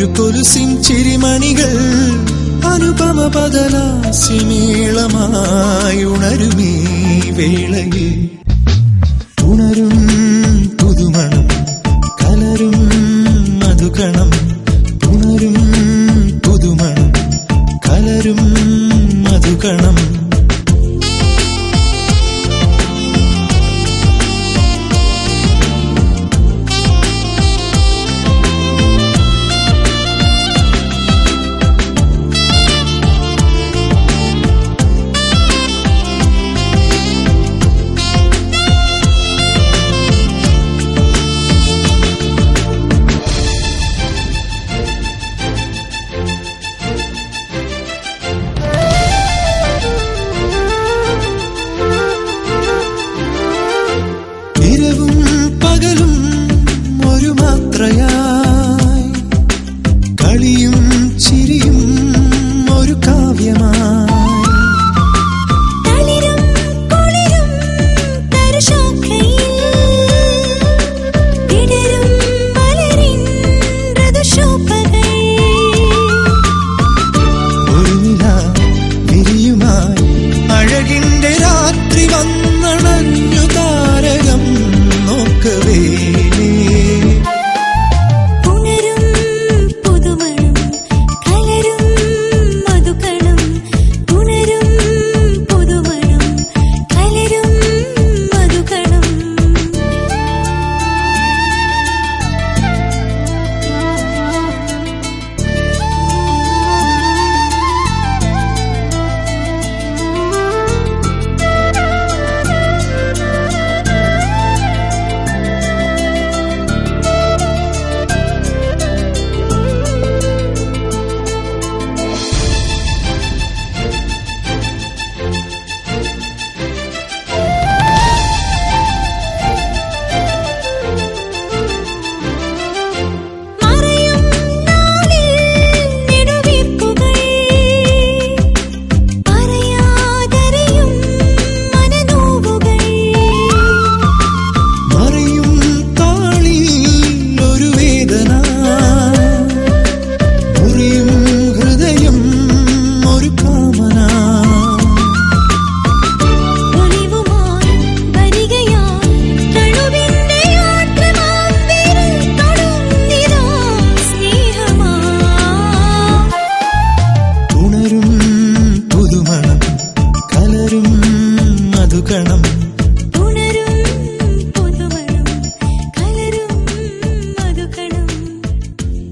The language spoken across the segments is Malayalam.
ഒരു കൊലുസിൻ ചിരിമണികൾ അനുപമ പദലാസ്യമേളമായി ഉണരുമീ വേളയിൽ ഉണരും പുതുമണം കലരും മധുകണം ഉണരും പുതുമണം കലരും മധുകണം കളിയും ചിരിയും ഒരു കാവ്യമായി ഒരു നില വിരിയുമായി അഴകിന്റെ രാത്രി വന്നണഞ്ഞു താരകം നോക്കവേ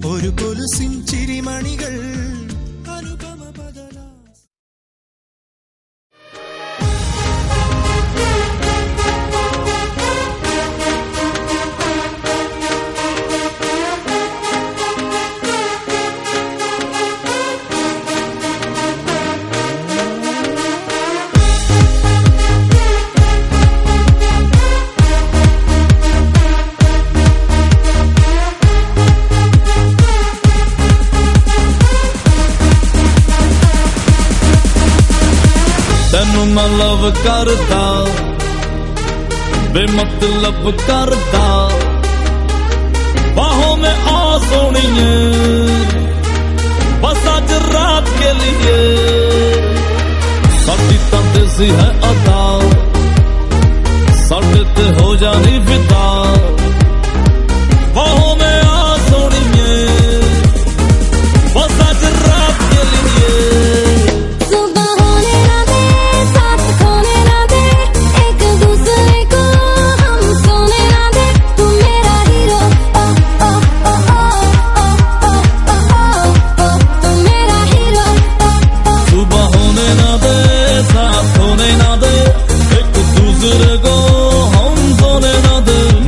ഒരു കൊലുസിൻ ചിരിമണികൾ അനുപമ പദലാ मैं लव करदा बेमतलब करदा बाहों में आ सोनिए बस आज रात के लिए साडी तां देसी है अदा साडे ते हो जानी फिदा बाहों में आ सोनिए बस आज रात के लिए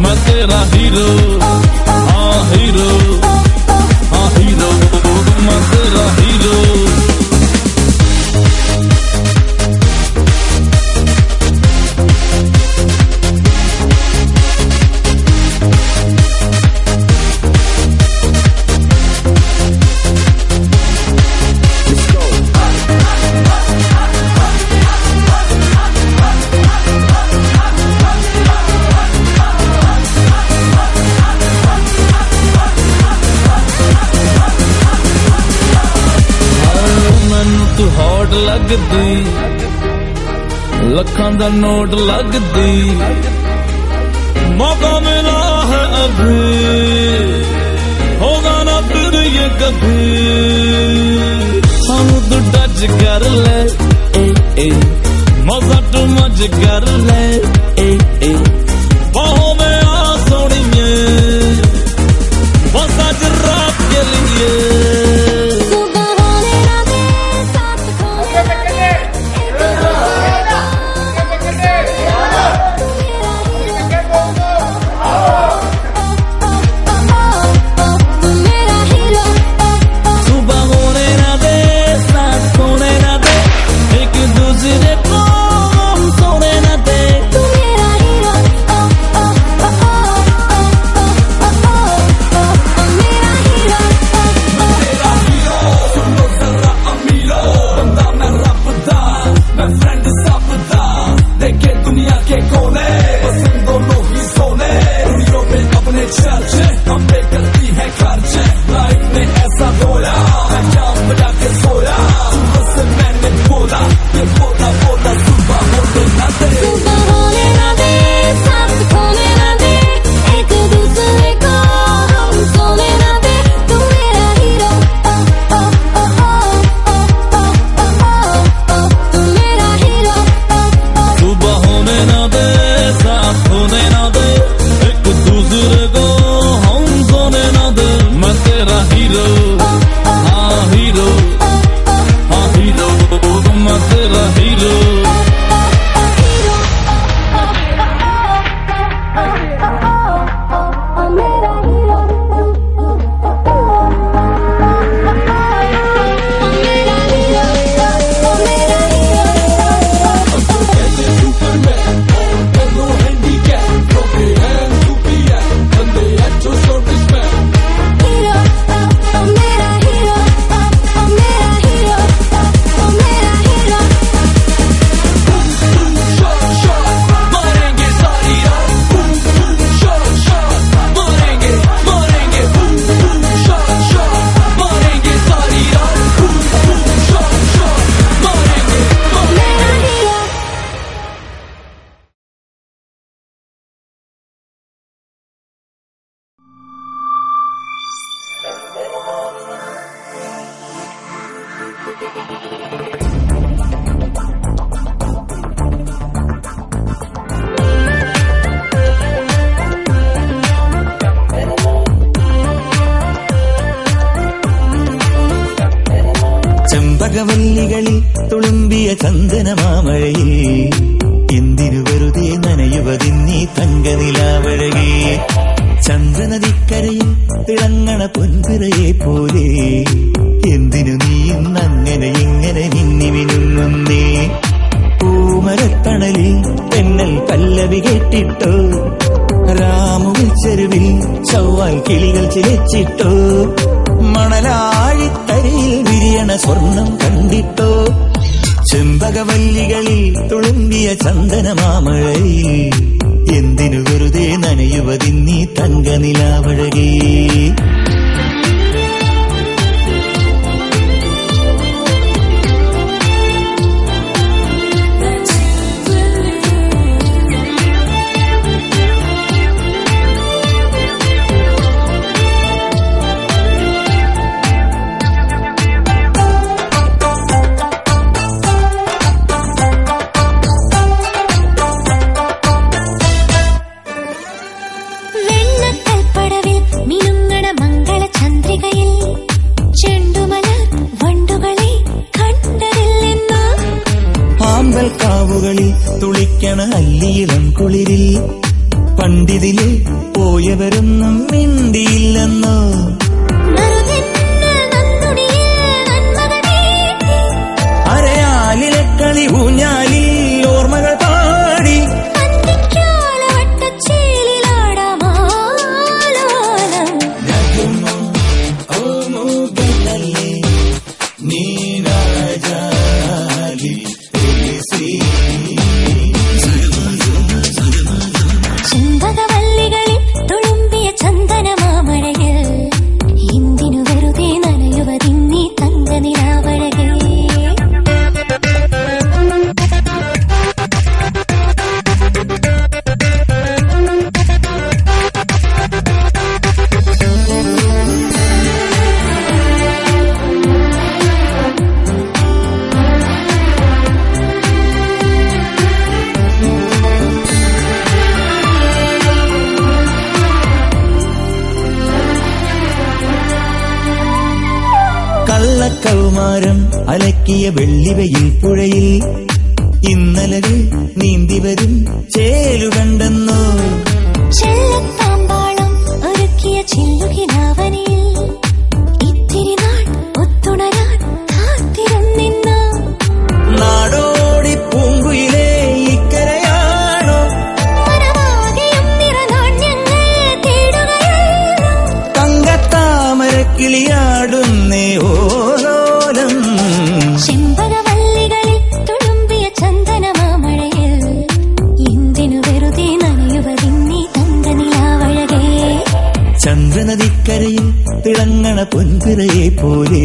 मैं लगदी लखां दा नोट लगदी मौका मिला है अभी होगा ना फिर ये कभी हम तो टच कर ले मजा टू मच कर ले बाहों में आ सोनिए बस आज रात के लिए ചെമ്പകവല്ലികളിൽ തുളുമ്പിയ ചന്ദനമാമഴയിൽ എന്തിനു വെറുതെ നനയുവതിന്നീ തങ്കനിലാവഴകേ ചന്ദ്രനദിക്കരയിൽ തിളങ്ങണ പൊൻപിറയെ പോലെ എന്തിനു നീ ഇന്നങ്ങനെ ഇങ്ങനെ മിന്നി മിനുങ്ങുന്നേ പൂമരത്തണലിൽ തെന്നൽ പല്ലവി കേട്ടിട്ടോ രാമുവിൽ ചെരുവിൽ ചൊവ്വാൽ കിളികൾ ചിലച്ചിട്ടോ മണലാഴിത്തരയിൽ വിരിയണ സ്വർണം കണ്ടിട്ടോ ചെമ്പകവല്ലികളിൽ തുളുമ്പിയ ചന്ദനമാമഴയിൽ എന്തിനു വെറുതെ നനയുവതിന്നീ തങ്കനിലാവഴകേ കാവുകളിൽ തുളിക്കണ അല്ലിയിളം കുളിരിൽ പണ്ടിതിലെ പോയവരൊന്നും മിണ്ടിയില്ലെന്നോ അരയാലിലെ കളി ഊഞ്ഞാലിൽ ഓർമ്മകൾ പാടി ചെമ്പകവല്ലികളിൽ തുളുമ്പിയ കള്ളക്കൗമാരം അലക്കിയ വെള്ളിവയിൽ പുഴയിൽ ഇന്നലകൾ നീന്തി വരും ചേലുകണ്ടെന്നോ ചെല്ലത്താമ്പാളം ഒരുക്കിയ ചില്ലുകിനാവനിൽ ഇത്തിരി നാൾ ഒത്തുണരാൻ കാത്തിരുന്നിന്നോ നാടോടി പൂങ്കുയിലേ ഇക്കരയാണോ മനമാകെയും നിറനാണ്യങ്ങൾ തേടുകയല്ലോ തങ്കത്താമരക്കിളിയാടുന്നേ ഓലോലം ചെമ്പകവല്ലികളിൽ തുളുമ്പിയ ചന്ദനമാമഴയിൽ എന്തിനു വെറുതെ നനയുവതിന്നീ തങ്കനിലാവഴകേ ചന്ദ്രനദിക്കരയിൽ തിളങ്ങണ പൊൻപിറയെ പോലെ